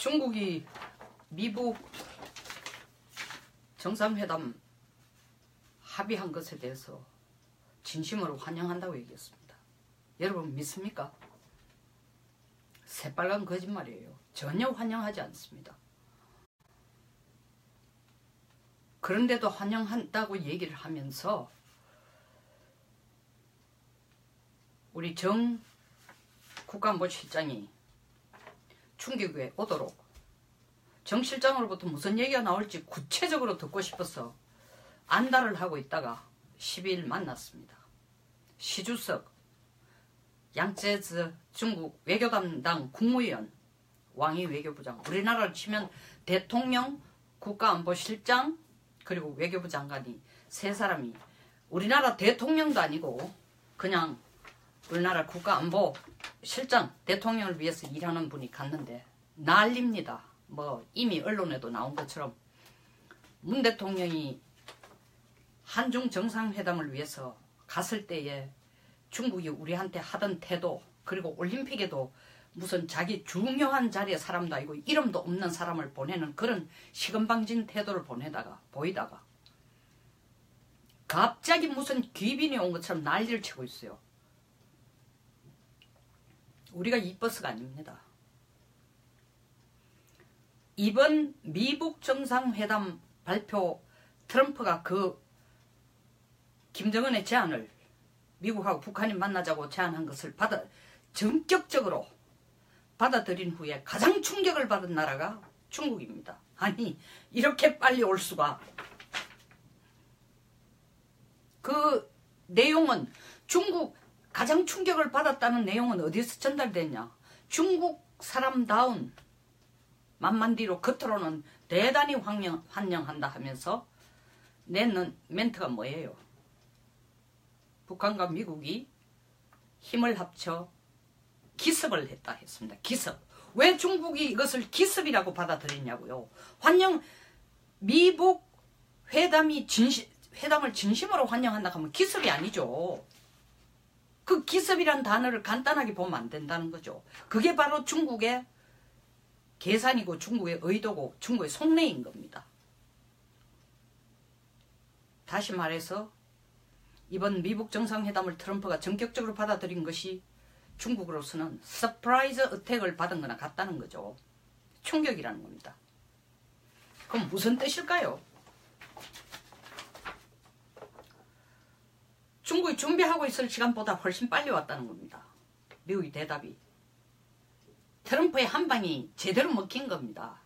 중국이 미국 정상회담 합의한 것에 대해서 진심으로 환영한다고 얘기했습니다. 여러분 믿습니까? 새빨간 거짓말이에요. 전혀 환영하지 않습니다. 그런데도 환영한다고 얘기를 하면서 우리 정 국가안보실장이 중국에 오도록 정 실장으로부터 무슨 얘기가 나올지 구체적으로 듣고 싶어서 안달을 하고 있다가 12일 만났습니다. 시주석 양쯔 중국 외교담당 국무위원 왕이 외교부장, 우리나라를 치면 대통령, 국가안보실장 그리고 외교부 장관이 세 사람이 우리나라 대통령도 아니고 그냥 우리나라 국가안보실장 대통령을 위해서 일하는 분이 갔는데 난립니다. 뭐 이미 언론에도 나온 것처럼 문 대통령이 한중 정상회담을 위해서 갔을 때에 중국이 우리한테 하던 태도, 그리고 올림픽에도 무슨 자기 중요한 자리에 사람도 아니고 이름도 없는 사람을 보내는 그런 시건방진 태도를 보이다가 갑자기 무슨 귀빈이 온 것처럼 난리를 치고 있어요. 우리가 이 버스가 아닙니다. 이번 미국 정상회담 발표 트럼프가 그 김정은의 제안을 미국하고 북한이 만나자고 제안한 것을 전격적으로 받아들인 후에 가장 충격을 받은 나라가 중국입니다. 아니 이렇게 빨리 올 수가. 그 내용은 중국 가장 충격을 받았다는 내용은 어디서 전달됐냐. 중국 사람다운 만만디로 겉으로는 대단히 환영한다 하면서 내는 멘트가 뭐예요? 북한과 미국이 힘을 합쳐 기습을 했다 했습니다. 기습. 왜 중국이 이것을 기습이라고 받아들였냐고요. 미국 회담을 진심으로 환영한다 하면 기습이 아니죠. 그 기습이란 단어를 간단하게 보면 안 된다는 거죠. 그게 바로 중국의 계산이고 중국의 의도고 중국의 속내인 겁니다. 다시 말해서 이번 미국 정상회담을 트럼프가 전격적으로 받아들인 것이 중국으로서는 서프라이즈 어택을 받은 거나 같다는 거죠. 충격이라는 겁니다. 그럼 무슨 뜻일까요? 중국이 준비하고 있을 시간보다 훨씬 빨리 왔다는 겁니다. 미국의 대답이. 트럼프의 한 방이 제대로 먹힌 겁니다.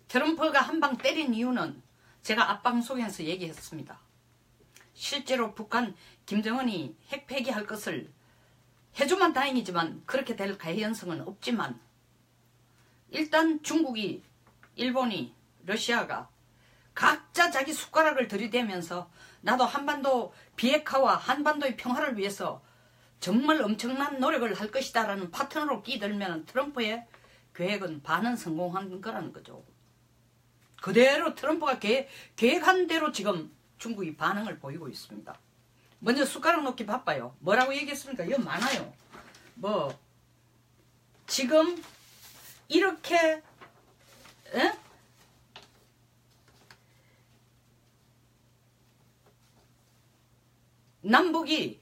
트럼프가 한 방 때린 이유는 제가 앞방송에서 얘기했습니다. 실제로 북한 김정은이 핵 폐기할 것을 해주면 다행이지만 그렇게 될 가능성은 없지만 일단 중국이, 일본이, 러시아가 각자 자기 숟가락을 들이대면서 나도 한반도 비핵화와 한반도의 평화를 위해서 정말 엄청난 노력을 할 것이다 라는 파트너로 끼들면 트럼프의 계획은 반은 성공한 거라는 거죠. 그대로 트럼프가 계획한 대로 지금 중국이 반응을 보이고 있습니다. 먼저 숟가락 놓기 바빠요. 뭐라고 얘기했습니까? 이거 많아요. 지금 이렇게 남북이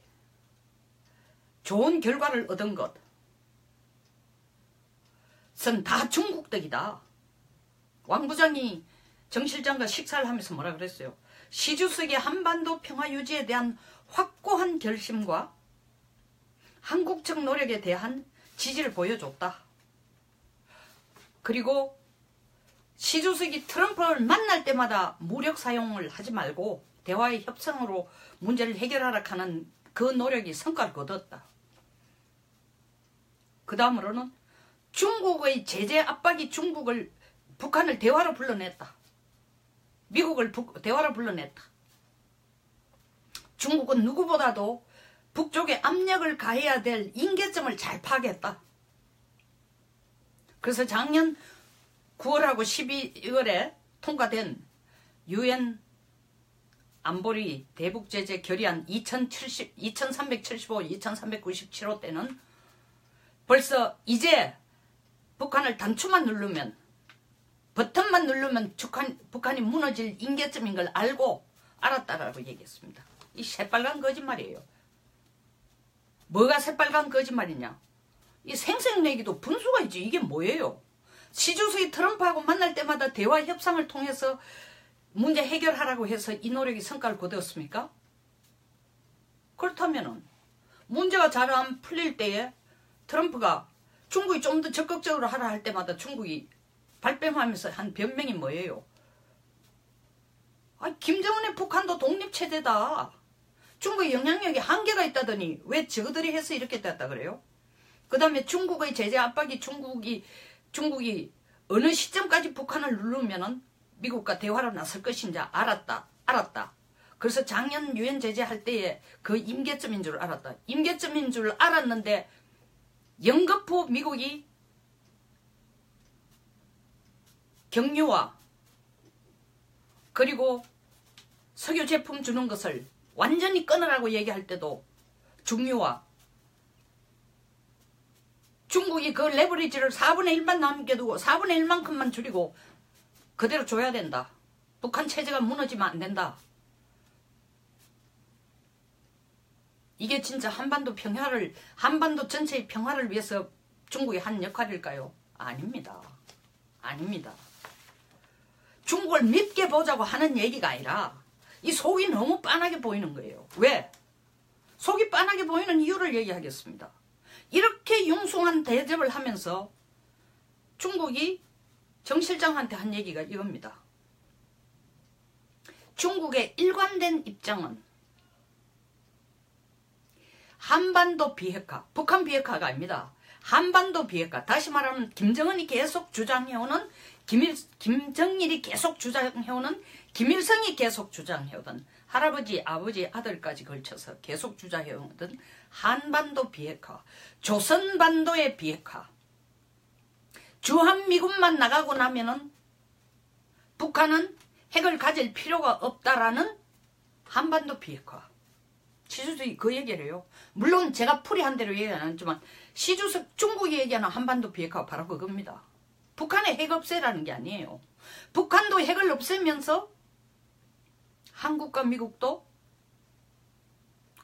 좋은 결과를 얻은 것은 다 중국 덕이다. 왕 부장이 정 실장과 식사를 하면서 뭐라 그랬어요? 시주석의 한반도 평화 유지에 대한 확고한 결심과 한국적 노력에 대한 지지를 보여줬다. 그리고 시주석이 트럼프를 만날 때마다 무력 사용을 하지 말고 대화의 협상으로 문제를 해결하라 하는 그 노력이 성과를 거뒀다. 그 다음으로는 중국의 제재 압박이 북한을 대화로 불러냈다. 미국을 대화로 불러냈다. 중국은 누구보다도 북쪽에 압력을 가해야 될 임계점을 잘 파악했다. 그래서 작년 9월하고 12월에 통과된 UN 안보리 대북제재 결의안 2375, 2397호 때는 벌써 이제 북한을 단추만 누르면, 버튼만 누르면 북한이 무너질 임계점인 걸 알았다라고 얘기했습니다. 이 새빨간 거짓말이에요. 뭐가 새빨간 거짓말이냐? 이 생색내기도 분수가 있지. 이게 뭐예요? 시주석이 트럼프하고 만날 때마다 대화 협상을 통해서 문제 해결하라고 해서 이 노력이 성과를 거두었습니까? 그렇다면은 문제가 잘 안 풀릴 때에 트럼프가 중국이 좀 더 적극적으로 하라 할 때마다 중국이 발뺌하면서 한 변명이 뭐예요? 김정은의 북한도 독립체제다. 중국의 영향력이 한계가 있다더니 왜 저들이 해서 이렇게 됐다 그래요? 그 다음에 중국의 제재 압박이 중국이 어느 시점까지 북한을 누르면은 미국과 대화로 나설 것인지 알았다. 그래서 작년 유엔 제재할 때에 그 임계점인 줄 알았다. 임계점인 줄 알았는데 연거푸 미국이 경유와 그리고 석유 제품 주는 것을 완전히 끊으라고 얘기할 때도 중국이 그 레버리지를 4분의 1만 남겨두고 4분의 1만큼만 줄이고 그대로 줘야 된다. 북한 체제가 무너지면 안 된다. 이게 진짜 한반도 전체의 평화를 위해서 중국이 한 역할일까요? 아닙니다. 중국을 밉게 보자고 하는 얘기가 아니라 이 속이 너무 빤하게 보이는 거예요. 왜? 속이 빤하게 보이는 이유를 얘기하겠습니다. 이렇게 융숭한 대접을 하면서 중국이 정 실장한테 한 얘기가 이겁니다. 중국의 일관된 입장은 한반도 비핵화, 북한 비핵화가 아닙니다. 한반도 비핵화, 다시 말하면 김정은이 계속 주장해오는 김정일이 계속 주장해오는 김일성이 계속 주장해오던 할아버지, 아버지, 아들까지 걸쳐서 계속 주장해오던 한반도 비핵화, 조선반도의 비핵화, 주한미군만 나가고 나면은 북한은 핵을 가질 필요가 없다라는 한반도 비핵화. 시주석이 그 얘기를 해요. 물론 제가 풀이한 대로 얘기 안 했지만 시주석 중국이 얘기하는 한반도 비핵화가 바로 그겁니다. 북한의 핵 없애라는 게 아니에요. 북한도 핵을 없애면서 한국과 미국도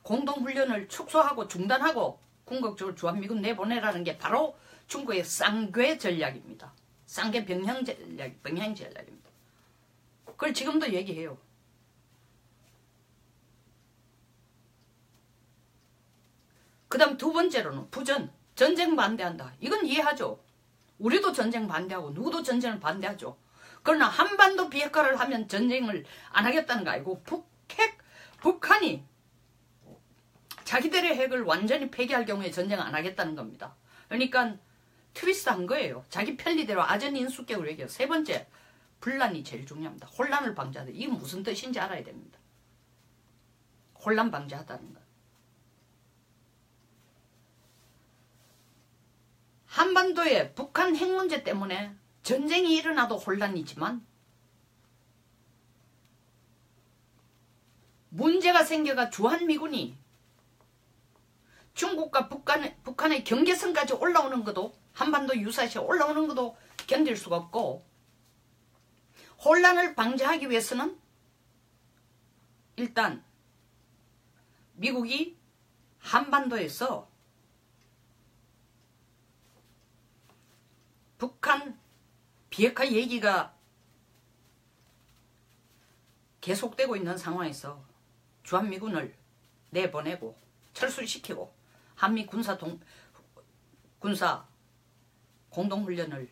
공동훈련을 축소하고 중단하고 궁극적으로 주한미군 내보내라는 게 바로 중국의 쌍궤 전략입니다. 쌍궤 병행 전략입니다. 그걸 지금도 얘기해요. 그 다음 두 번째로는 부전, 전쟁 반대한다. 이건 이해하죠. 우리도 전쟁 반대하고 누구도 전쟁을 반대하죠. 그러나 한반도 비핵화를 하면 전쟁을 안 하겠다는 거 아니고 북한이 자기들의 핵을 완전히 폐기할 경우에 전쟁을 안 하겠다는 겁니다. 그러니까 트위스트한 거예요. 자기 편리대로 아전인수격으로 얘기해요. 세 번째, 분란이 제일 중요합니다. 혼란을 방지하다. 이게 무슨 뜻인지 알아야 됩니다. 혼란 방지하다는 것. 한반도에 북한 핵 문제 때문에 전쟁이 일어나도 혼란이지만 문제가 생겨가 주한미군이 중국과 북한의 경계선까지 올라오는 것도 한반도 유사시에 올라오는 것도 견딜 수가 없고 혼란을 방지하기 위해서는 일단 미국이 한반도에서 북한 비핵화 얘기가 계속되고 있는 상황에서 주한미군을 내보내고 철수시키고 한미 군사 공동훈련을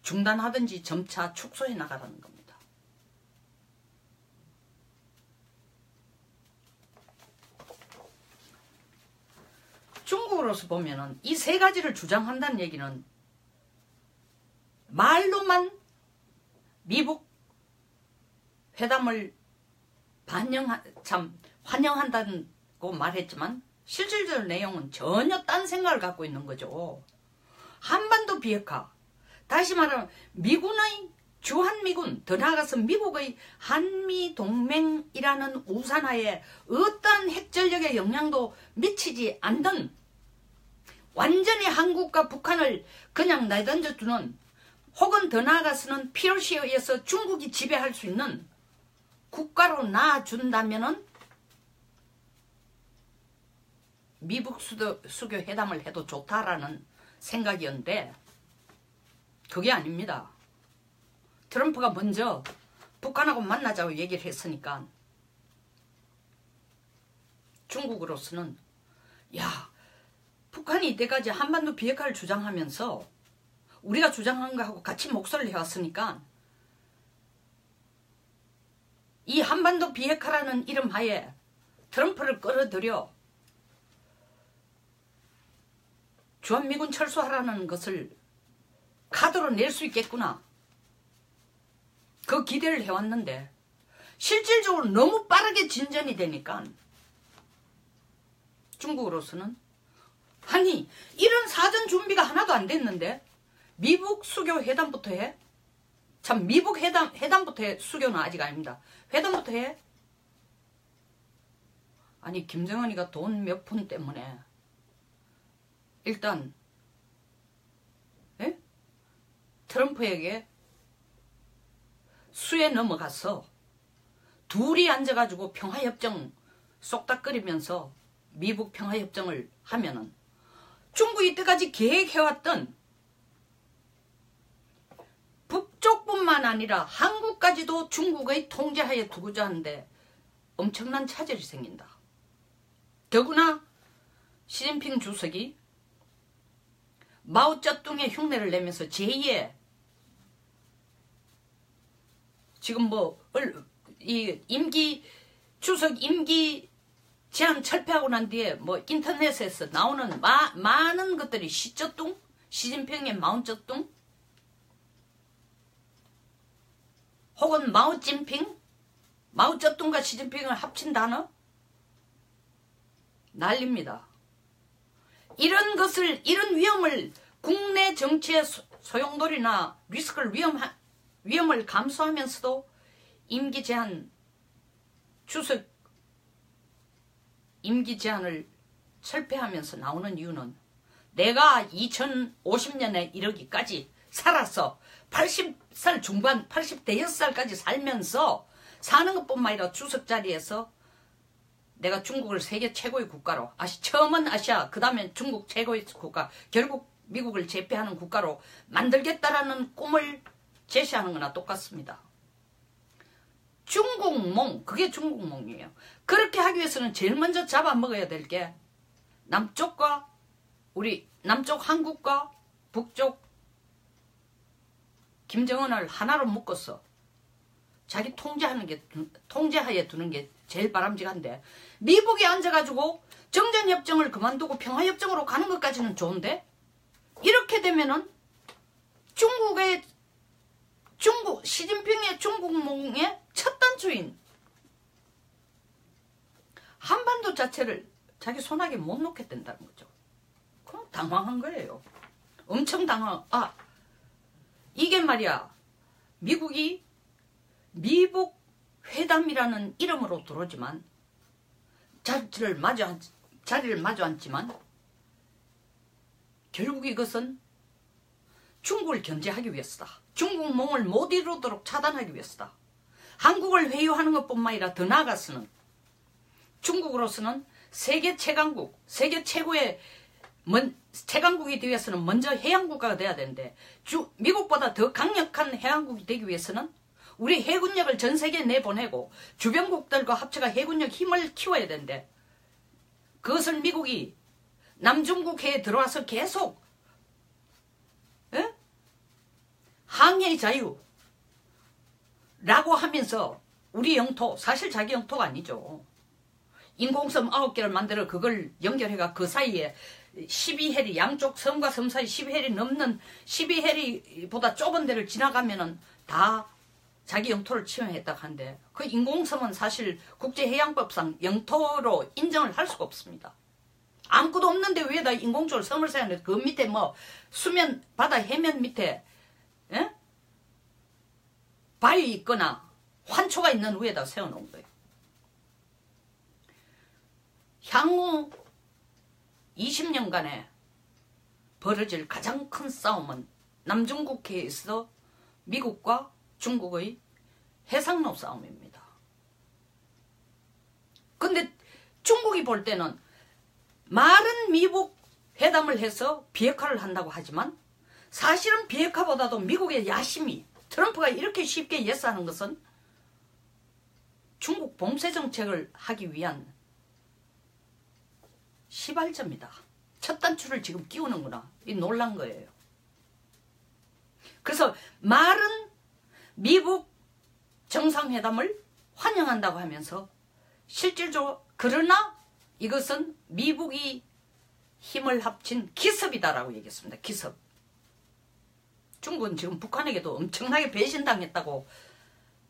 중단하든지 점차 축소해 나가라는 겁니다. 중국으로서 보면은 이 세 가지를 주장한다는 얘기는 말로만 미북 회담을 환영한다고 말했지만 실질적인 내용은 전혀 딴 생각을 갖고 있는 거죠. 한반도 비핵화, 다시 말하면 미군의 주한미군, 더 나아가서 미국의 한미동맹이라는 우산하에 어떠한 핵전력의 영향도 미치지 않는 완전히 한국과 북한을 그냥 내던져주는, 혹은 더 나아가서는 필요시에 의해서 중국이 지배할 수 있는 국가로 놔준다면은 미북 수교 회담을 해도 좋다라는 생각이었는데 그게 아닙니다. 트럼프가 먼저 북한하고 만나자고 얘기를 했으니까 중국으로서는 야, 북한이 이때까지 한반도 비핵화를 주장하면서 우리가 주장한 거하고 같이 목소리를 해왔으니까 이 한반도 비핵화라는 이름 하에 트럼프를 끌어들여 주한미군 철수하라는 것을 카드로 낼 수 있겠구나. 그 기대를 해왔는데 실질적으로 너무 빠르게 진전이 되니까 중국으로서는 아니 이런 사전 준비가 하나도 안 됐는데 미북 수교 회담부터 해? 참 미북 회담부터 해. 수교는 아직 아닙니다. 회담부터 해? 아니 김정은이가 돈 몇 푼 때문에 일단 트럼프에게 수에 넘어가서 둘이 앉아가지고 평화협정 쏙닥거리면서 미북 평화협정을 하면은 중국이 이때까지 계획해왔던 북쪽뿐만 아니라 한국까지도 중국의 통제하에 두고자 하는데 엄청난 차질이 생긴다. 더구나 시진핑 주석이 마오쩌둥의 흉내를 내면서 제2의 지금 이 주석 임기 제한 철폐하고 난 뒤에 인터넷에서 나오는 많은 것들이 시쩌둥, 시진핑의 마오쩌둥, 혹은 마오찐핑, 마오쩌둥과 시진핑을 합친 단어 난립니다. 이런 위험을 국내 정치의 소용돌이나 리스크를 위험을 감수하면서도 임기 제한 주석 임기 제한을 철폐하면서 나오는 이유는 내가 2050년에 이르기까지 살아서 80살 중반 80대여살까지 살면서 사는 것뿐만 아니라 주석 자리에서 내가 중국을 세계 최고의 국가로 처음은 아시아 그 다음에 중국 최고의 국가 결국 미국을 제패하는 국가로 만들겠다라는 꿈을 제시하는 거나 똑같습니다. 중국몽 그게 중국몽이에요. 그렇게 하기 위해서는 제일 먼저 잡아먹어야 될 게 남쪽과 남쪽 한국과 북쪽 김정은을 하나로 묶어서 자기 통제하에 두는 게 제일 바람직한데 미국이 앉아가지고 정전협정을 그만두고 평화협정으로 가는 것까지는 좋은데 이렇게 되면은 시진핑의 중국몽의 첫 단추인 한반도 자체를 자기 손아귀에 못 놓게 된다는 거죠. 그럼 당황한 거예요. 엄청 이게 말이야 미국이 미북 회담이라는 이름으로 들어오지만 자리를 마주 앉지만 결국 이것은 중국을 견제하기 위해서다. 중국몽을 못 이루도록 차단하기 위해서다. 한국을 회유하는 것뿐만 아니라 더 나아가서는 중국으로서는 세계 최강국, 세계 최고의 최강국이 되기 위해서는 먼저 해양국가가 돼야 되는데 미국보다 더 강력한 해양국이 되기 위해서는 우리 해군력을 전 세계에 내보내고 주변국들과 합쳐가 해군력 힘을 키워야 되는데 그것을 미국이 남중국 해에 들어와서 계속 항해의 자유라고 하면서 우리 영토 사실 자기 영토가 아니죠. 인공섬 9개를 만들어 그걸 연결해가 그 사이에 12해리 양쪽 섬과 섬 사이 12해리 넘는 12해리보다 좁은 데를 지나가면은 다 자기 영토를 침해했다고 하는데 그 인공섬은 사실 국제해양법상 영토로 인정을 할 수가 없습니다. 아무것도 없는데 위에다 인공적으로 섬을 세우는데 그 밑에 수면 바다 해면 밑에 바위 있거나 환초가 있는 위에다 세워놓은 거예요. 향후 20년간에 벌어질 가장 큰 싸움은 남중국해에서 미국과 중국의 해상로 싸움입니다. 근데 중국이 볼 때는 말은 미국 회담을 해서 비핵화를 한다고 하지만 사실은 비핵화보다도 미국의 야심이 트럼프가 이렇게 쉽게 예스하는 것은 중국 봉쇄 정책을 하기 위한 시발점이다. 첫 단추를 지금 끼우는구나. 이 놀란 거예요. 그래서 말은 미국 정상회담을 환영한다고 하면서 실질적으로 그러나 이것은 미국이 힘을 합친 기습이다라고 얘기했습니다. 기습. 중국은 지금 북한에게도 엄청나게 배신당했다고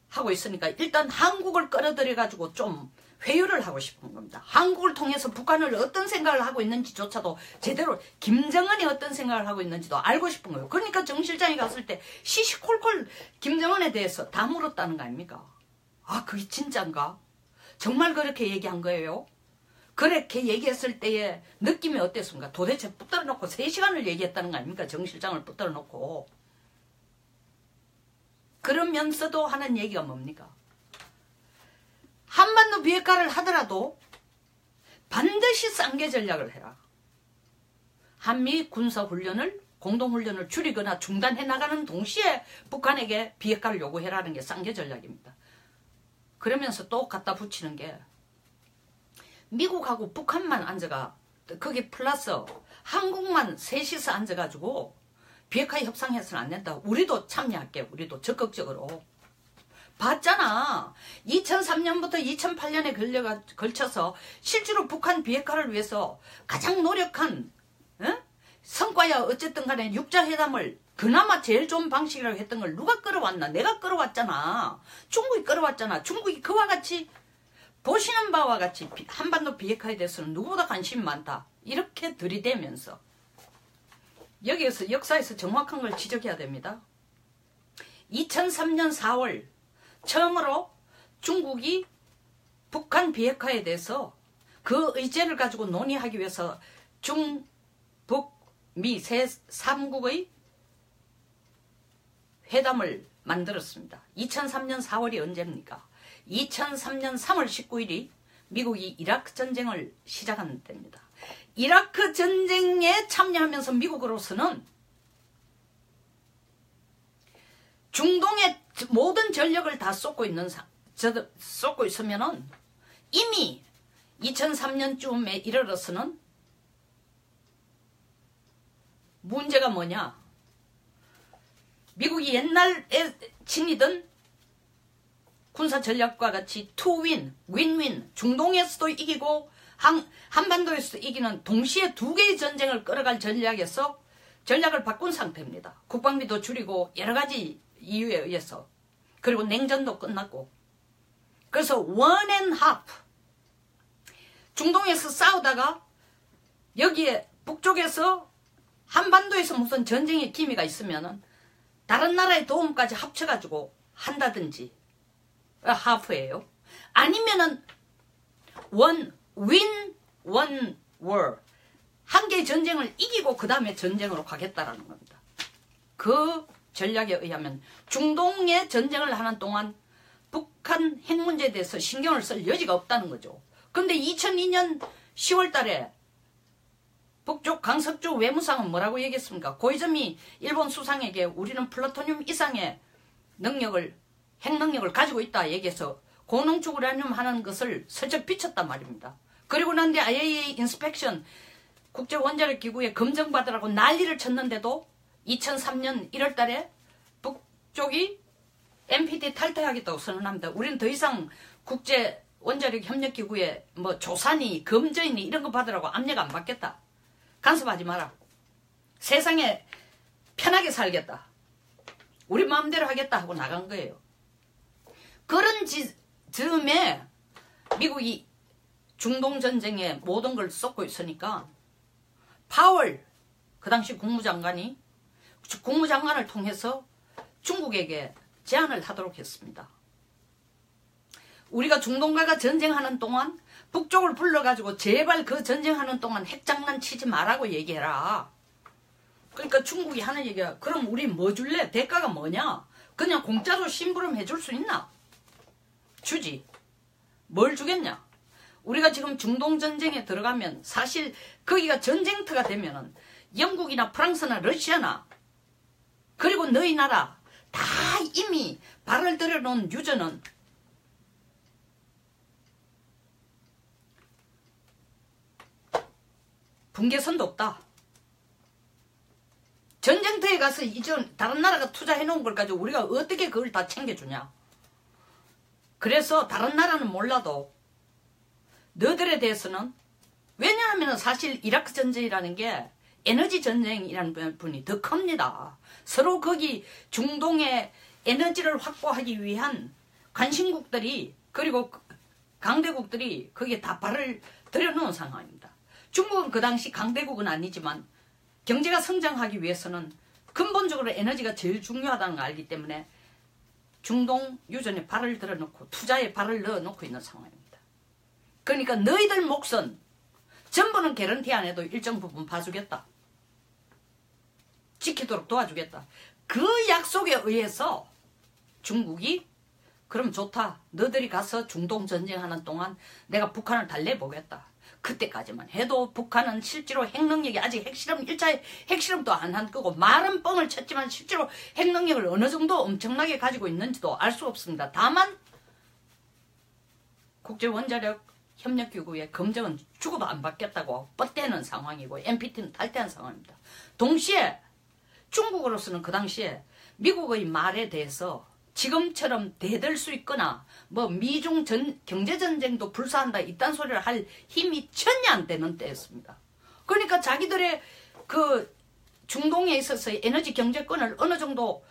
하고 있으니까 일단 한국을 끌어들여가지고 좀 회유를 하고 싶은 겁니다. 한국을 통해서 북한을 어떤 생각을 하고 있는지조차도 제대로 김정은이 어떤 생각을 하고 있는지도 알고 싶은 거예요. 그러니까 정 실장이 갔을 때 시시콜콜 김정은에 대해서 다 물었다는 거 아닙니까? 아, 그게 진짠가? 정말 그렇게 얘기한 거예요? 그렇게 얘기했을 때의 느낌이 어땠습니까? 도대체 붙들어 놓고 3시간을 얘기했다는 거 아닙니까? 정 실장을 붙들어 놓고. 그러면서도 하는 얘기가 뭡니까? 한반도 비핵화를 하더라도 반드시 쌍계 전략을 해라. 한미 군사훈련을 공동훈련을 줄이거나 중단해 나가는 동시에 북한에게 비핵화를 요구해라는 게 쌍계 전략입니다. 그러면서 또 갖다 붙이는 게 미국하고 북한만 앉아가 거기 플러스 한국만 셋이서 앉아가지고 비핵화 협상해서는 안 된다. 우리도 참여할게. 우리도 적극적으로. 봤잖아. 2003년부터 2008년에 걸쳐서 실제로 북한 비핵화를 위해서 가장 노력한 성과야 어쨌든 간에 육자회담을 그나마 제일 좋은 방식이라고 했던 걸 누가 끌어왔나? 내가 끌어왔잖아. 중국이 끌어왔잖아. 중국이 그와 같이 보시는 바와 같이 한반도 비핵화에 대해서는 누구보다 관심이 많다. 이렇게 들이대면서 여기에서 역사에서 정확한 걸 지적해야 됩니다. 2003년 4월 처음으로 중국이 북한 비핵화에 대해서 그 의제를 가지고 논의하기 위해서 중, 북, 미 세 3국의 회담을 만들었습니다. 2003년 4월이 언제입니까? 2003년 3월 19일이 미국이 이라크 전쟁을 시작한 때입니다. 이라크 전쟁에 참여하면서 미국으로서는 중동의 모든 전력을 다 쏟고 있으면은 이미 2003년쯤에 이르러서는 문제가 뭐냐? 미국이 옛날에 지니던 군사 전략과 같이 투윈, 윈윈, 중동에서도 이기고 한반도에서도 이기는 동시에 2개의 전쟁을 끌어갈 전략에서 전략을 바꾼 상태입니다. 국방비도 줄이고 여러 가지 이유에 의해서. 그리고 냉전도 끝났고. 그래서 원 앤 하프. 중동에서 싸우다가 여기에 북쪽에서 한반도에서 무슨 전쟁의 기미가 있으면은 다른 나라의 도움까지 합쳐가지고 한다든지 하프예요. 아니면은 원 월 한 개의 전쟁을 이기고 그 다음에 전쟁으로 가겠다라는 겁니다. 그 전략에 의하면 중동의 전쟁을 하는 동안 북한 핵 문제에 대해서 신경을 쓸 여지가 없다는 거죠. 그런데 2002년 10월 달에 북쪽 강석주 외무상은 뭐라고 얘기했습니까? 고이즈미 일본 수상에게 우리는 플루토늄 이상의 핵 능력을 가지고 있다 얘기해서 고농축 우라늄 하는 것을 슬쩍 비쳤단 말입니다. 그리고 난 뒤에 IAEA 인스펙션 국제원자력기구에 검증받으라고 난리를 쳤는데도 2003년 1월 달에 북쪽이 NPT 탈퇴하겠다고 선언합니다. 우리는 더 이상 국제원자력협력기구에 뭐 조사니 검증이니 이런 거 받으라고 압력 안 받겠다. 간섭하지 마라. 세상에 편하게 살겠다. 우리 마음대로 하겠다 하고 나간 거예요. 그런 즈음에 미국이 중동전쟁에 모든 걸 쏟고 있으니까 파월 그 당시 국무장관을 통해서 중국에게 제안을 하도록 했습니다. 우리가 중동과가 전쟁하는 동안 북쪽을 불러가지고 제발 그 전쟁하는 동안 핵장난 치지 말라고 얘기해라. 그러니까 중국이 하는 얘기야. 그럼 우리 뭐 줄래? 대가가 뭐냐? 그냥 공짜로 심부름 해줄 수 있나? 주지. 뭘 주겠냐? 우리가 지금 중동전쟁에 들어가면 사실 거기가 전쟁터가 되면은 영국이나 프랑스나 러시아나 그리고 너희 나라 다 이미 발을 들여놓은 유저는 분계선도 없다. 전쟁터에 가서 이전 다른 나라가 투자해 놓은 걸 가지고 우리가 어떻게 그걸 다 챙겨주냐. 그래서 다른 나라는 몰라도 너들에 대해서는 왜냐하면 사실 이라크 전쟁이라는 게 에너지 전쟁이라는 분이 더 큽니다. 서로 거기 중동의 에너지를 확보하기 위한 관심국들이 그리고 강대국들이 거기에 다 발을 들여놓은 상황입니다. 중국은 그 당시 강대국은 아니지만 경제가 성장하기 위해서는 근본적으로 에너지가 제일 중요하다는 걸 알기 때문에 중동 유전에 발을 들어놓고 투자에 발을 넣어놓고 있는 상황입니다. 그러니까 너희들 몫은 전부는 개런티 안 해도 일정 부분 봐주겠다. 지키도록 도와주겠다. 그 약속에 의해서 중국이 그럼 좋다. 너들이 가서 중동 전쟁하는 동안 내가 북한을 달래보겠다. 그때까지만 해도 북한은 실제로 핵능력이 아직 핵실험 1차 핵실험도 안 한 거고 말은 뻥을 쳤지만 실제로 핵능력을 어느 정도 엄청나게 가지고 있는지도 알 수 없습니다. 다만 국제원자력 협력기구의 검증은 죽어도 안 받겠다고 뻗대는 상황이고 NPT는 탈퇴한 상황입니다. 동시에 중국으로서는 그 당시에 미국의 말에 대해서 지금처럼 대들 수 있거나 뭐 미중 경제전쟁도 불사한다 이딴 소리를 할 힘이 전혀 안 되는 때였습니다. 그러니까 자기들의 그 중동에 있어서의 에너지 경제권을 어느 정도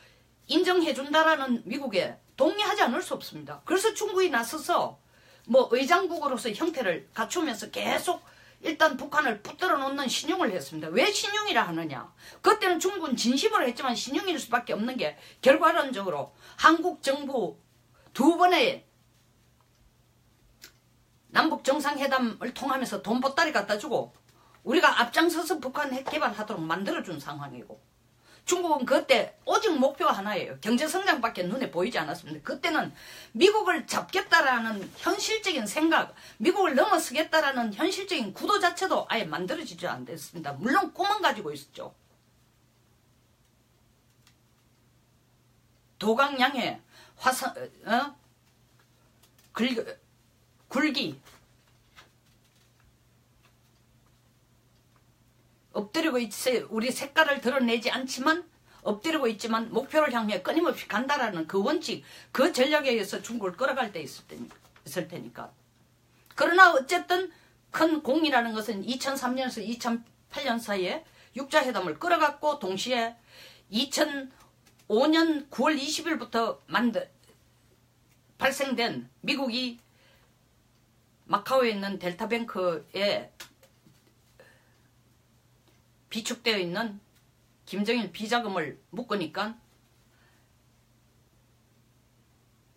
인정해준다라는 미국에 동의하지 않을 수 없습니다. 그래서 중국이 나서서 뭐 의장국으로서 형태를 갖추면서 계속 일단 북한을 붙들어 놓는 신용을 했습니다. 왜 신용이라 하느냐? 그때는 중국은 진심으로 했지만 신용일 수밖에 없는 게 결과론적으로 한국 정부 2번의 남북 정상회담을 통하면서 돈 보따리 갖다 주고 우리가 앞장서서 북한 핵 개발하도록 만들어준 상황이고 중국은 그때 오직 목표가 하나예요. 경제성장밖에 눈에 보이지 않았습니다. 그때는 미국을 잡겠다라는 현실적인 생각, 미국을 넘어서겠다라는 현실적인 구도 자체도 아예 만들어지지 않았습니다. 물론 꿈은 가지고 있었죠. 도강양해, 화산, 굴기, 엎드리고 있어요. 우리 색깔을 드러내지 않지만 엎드리고 있지만 목표를 향해 끊임없이 간다라는 그 원칙, 그 전략에 의해서 중국을 끌어갈 때 있을 테니까. 그러나 어쨌든 큰 공이라는 것은 2003년에서 2008년 사이에 육자회담을 끌어갔고 동시에 2005년 9월 20일부터 발생된 미국이 마카오에 있는 델타뱅크에 비축되어 있는 김정일 비자금을 묶으니까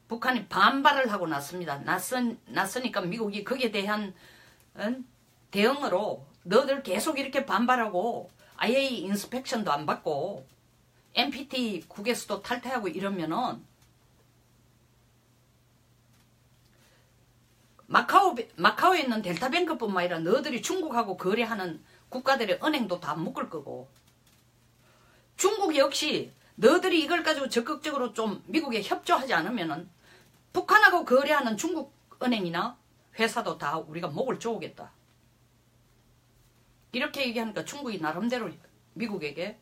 북한이 반발을 하고 났습니다. 났으니까 미국이 거기에 대한 대응으로 너들 계속 이렇게 반발하고 IAEA 인스펙션도 안 받고 NPT 국에서도 탈퇴하고 이러면은 마카오에 있는 델타뱅크뿐만 아니라 너들이 중국하고 거래하는 국가들의 은행도 다 묶을 거고 중국 역시 너들이 이걸 가지고 적극적으로 좀 미국에 협조하지 않으면은 북한하고 거래하는 중국 은행이나 회사도 다 우리가 목을 조으겠다. 이렇게 얘기하니까 중국이 나름대로 미국에게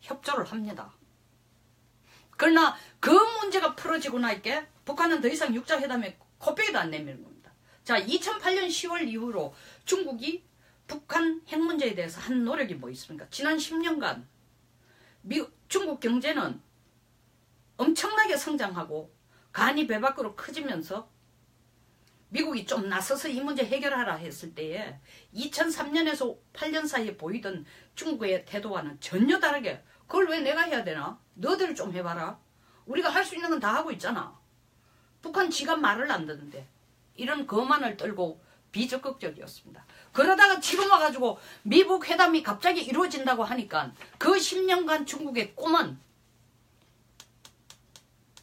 협조를 합니다. 그러나 그 문제가 풀어지고 나니까 북한은 더 이상 육자회담에 코빼기도 안 내미는 겁니다. 자, 2008년 10월 이후로 중국이 북한 핵 문제에 대해서 한 노력이 뭐 있습니까? 지난 10년간 중국 경제는 엄청나게 성장하고 간이 배 밖으로 커지면서 미국이 좀 나서서 이 문제 해결하라 했을 때에 2003년에서 8년 사이에 보이던 중국의 태도와는 전혀 다르게 그걸 왜 내가 해야 되나? 너들 좀 해봐라. 우리가 할 수 있는 건 다 하고 있잖아. 북한 지가 말을 안 듣는데 이런 거만을 떨고 비적극적이었습니다. 그러다가 지금 와가지고 미북 회담이 갑자기 이루어진다고 하니까 그 10년간 중국의 꿈은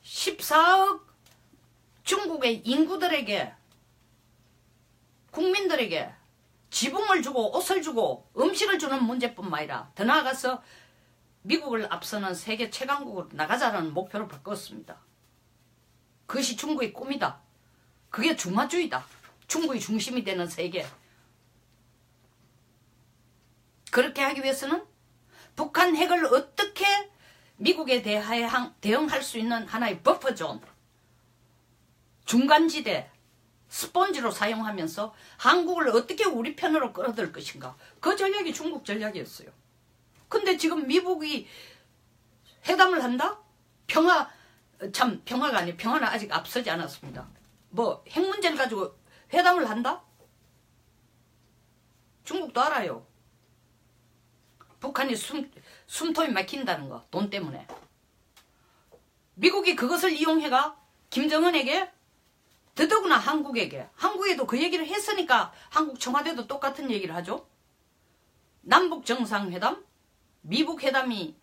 14억 중국의 인구들에게, 국민들에게 지붕을 주고 옷을 주고 음식을 주는 문제뿐만 아니라 더 나아가서 미국을 앞서는 세계 최강국으로 나가자라는 목표를 바꿨습니다. 그것이 중국의 꿈이다. 그게 중화주의다. 중국이 중심이 되는 세계. 그렇게 하기 위해서는 북한 핵을 어떻게 미국에 대응할 수 있는 하나의 버퍼존, 중간지대, 스폰지로 사용하면서 한국을 어떻게 우리 편으로 끌어들 것인가. 그 전략이 중국 전략이었어요. 근데 지금 미국이 회담을 한다? 평화가 아니에요. 평화는 아직 앞서지 않았습니다. 뭐 핵 문제를 가지고 회담을 한다? 중국도 알아요. 북한이 숨통이 막힌다는 거, 돈 때문에. 미국이 그것을 이용해가 김정은에게, 더더구나 한국에도 그 얘기를 했으니까 한국 청와대도 똑같은 얘기를 하죠. 남북 정상회담, 미북 회담이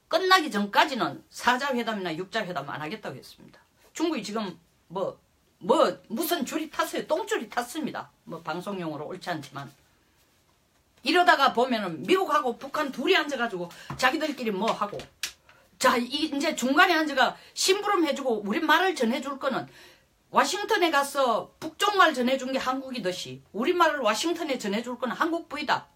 끝나기 전까지는 사자회담이나 육자회담 안 하겠다고 했습니다. 중국이 지금 무슨 줄이 탔어요. 똥줄이 탔습니다. 뭐 방송용으로 옳지 않지만. 이러다가 보면은 미국하고 북한 둘이 앉아가지고 자기들끼리 뭐 하고, 자 이제 중간에 앉아가 심부름 해주고 우리 말을 전해줄 거는, 와싱턴에 가서 북쪽 말 전해준 게 한국이듯이 우리 말을 와싱턴에 전해줄 거는 한국부이다.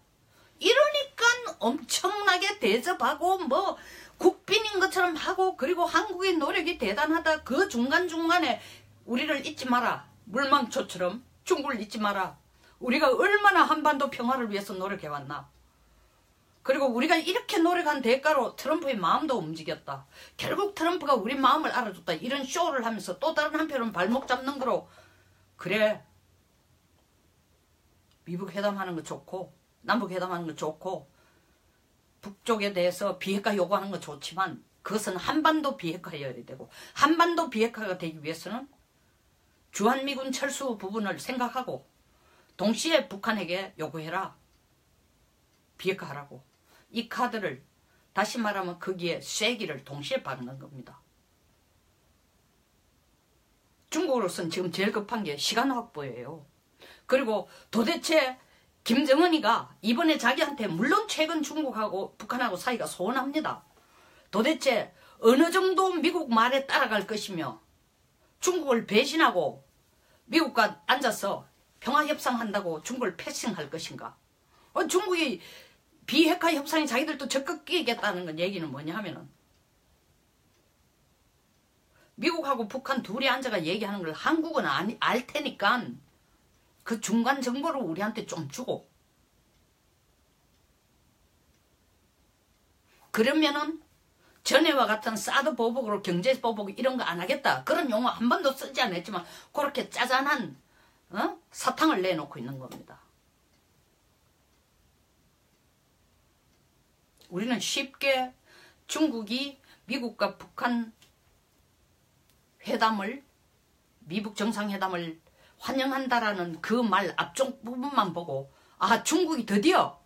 이러니까 엄청나게 대접하고 뭐 국빈인 것처럼 하고, 그리고 한국의 노력이 대단하다. 그 중간중간에 우리를 잊지 마라. 물망초처럼 중국을 잊지 마라. 우리가 얼마나 한반도 평화를 위해서 노력해왔나. 그리고 우리가 이렇게 노력한 대가로 트럼프의 마음도 움직였다. 결국 트럼프가 우리 마음을 알아줬다. 이런 쇼를 하면서 또 다른 한편은 발목 잡는 거로, 그래 미북 회담하는 거 좋고 남북 회담하는 거 좋고 북쪽에 대해서 비핵화 요구하는 거 좋지만 그것은 한반도 비핵화여야 되고, 한반도 비핵화가 되기 위해서는 주한미군 철수 부분을 생각하고 동시에 북한에게 요구해라. 비핵화하라고. 이 카드를, 다시 말하면 거기에 쐐기를 동시에 박는 겁니다. 중국으로서는 지금 제일 급한 게 시간 확보예요. 그리고 도대체 김정은이가 이번에 자기한테, 물론 최근 중국하고 북한하고 사이가 소원합니다. 도대체 어느 정도 미국 말에 따라갈 것이며 중국을 배신하고 미국과 앉아서 평화협상한다고 중국을 패싱할 것인가. 중국이 비핵화 협상에 자기들도 적극 끼겠다는 건 얘기는 뭐냐 하면은, 미국하고 북한 둘이 앉아가 얘기하는 걸 한국은 알 테니까 그 중간 정보를 우리한테 좀 주고, 그러면은 전에와 같은 사드 보복으로 경제 보복 이런 거 안 하겠다. 그런 용어 한 번도 쓰지 않았지만 그렇게 짜잔한 사탕을 내놓고 있는 겁니다. 우리는 쉽게 중국이 미국과 북한 회담을, 미북 정상회담을 환영한다라는 그 말 앞쪽 부분만 보고, 아, 중국이 드디어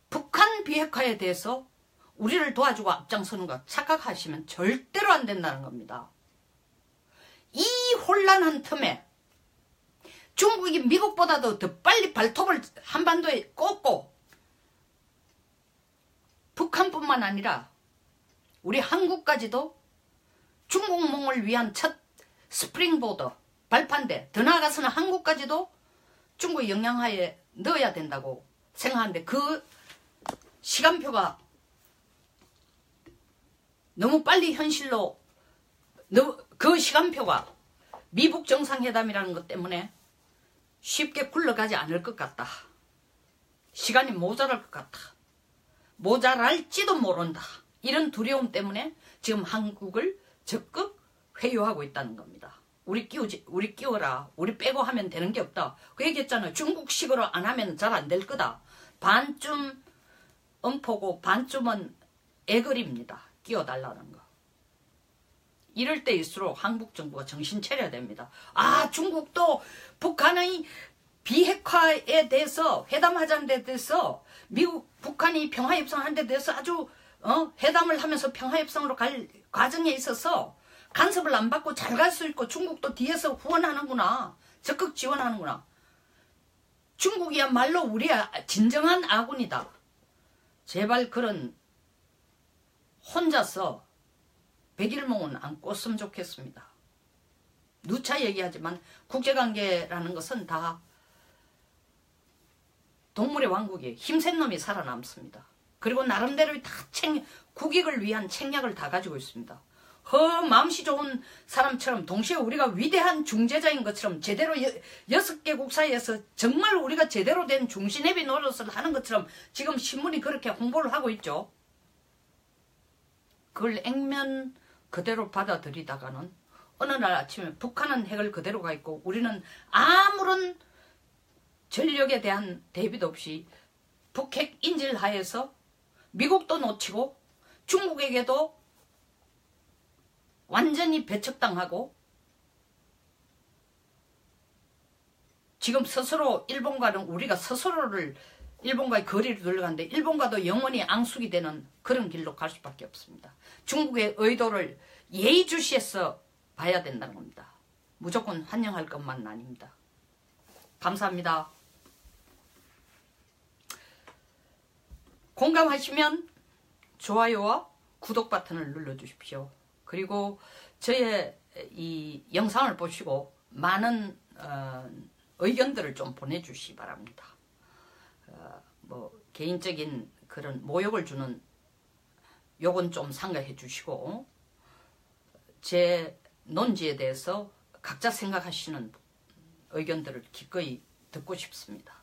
북한 비핵화에 대해서 우리를 도와주고 앞장서는 거 착각하시면 절대로 안 된다는 겁니다. 이 혼란한 틈에 중국이 미국보다도 더 빨리 발톱을 한반도에 꽂고, 북한뿐만 아니라 우리 한국까지도 중국몽을 위한 첫 스프링보드, 발판대, 더 나아가서는 한국까지도 중국의 영향하에 넣어야 된다고 생각하는데, 그 시간표가 너무 빨리 현실로, 그 시간표가 미북 정상회담이라는 것 때문에 쉽게 굴러가지 않을 것 같다. 시간이 모자랄 것 같다. 모자랄지도 모른다. 이런 두려움 때문에 지금 한국을 적극 회유하고 있다는 겁니다. 우리 끼워라. 우리 빼고 하면 되는 게 없다. 그 얘기했잖아요. 중국식으로 안 하면 잘 안 될 거다. 반쯤 엄포고 반쯤은 애걸입니다. 끼워달라는 거. 이럴 때일수록 한국 정부가 정신 차려야 됩니다. 아, 중국도 북한의 비핵화에 대해서 회담하자는 데 대해서 미국, 북한이 평화협상하는 데 대해서 아주 회담을 하면서 평화협상으로 갈 과정에 있어서 간섭을 안 받고 잘 갈 수 있고 중국도 뒤에서 후원하는구나. 적극 지원하는구나. 중국이야말로 우리의 진정한 아군이다. 제발 그런 혼자서 백일몽은 안 꿨으면 좋겠습니다. 누차 얘기하지만 국제관계라는 것은 다 동물의 왕국이에요. 힘센 놈이 살아남습니다. 그리고 나름대로 다 국익을 위한 책략을 다 가지고 있습니다. 마음씨 좋은 사람처럼 동시에 우리가 위대한 중재자인 것처럼 제대로 6개국 사이에서 정말 우리가 제대로 된 중시내비 노릇을 하는 것처럼 지금 신문이 그렇게 홍보를 하고 있죠. 그걸 액면 그대로 받아들이다가는 어느 날 아침에 북한은 핵을 그대로 가 있고 우리는 아무런 전력에 대한 대비도 없이 북핵 인질 하에서 미국도 놓치고 중국에게도 완전히 배척당하고 지금 스스로 일본과는 우리가 스스로를 일본과의 거리를 둘러가는데 일본과도 영원히 앙숙이 되는 그런 길로 갈 수밖에 없습니다. 중국의 의도를 예의주시해서 봐야 된다는 겁니다. 무조건 환영할 것만은 아닙니다. 감사합니다. 공감하시면 좋아요와 구독 버튼을 눌러주십시오. 그리고 저의 이 영상을 보시고 많은 의견들을 좀 보내주시기 바랍니다. 뭐 개인적인 그런 모욕을 주는 욕은 좀 삼가해 주시고 제 논지에 대해서 각자 생각하시는 의견들을 기꺼이 듣고 싶습니다.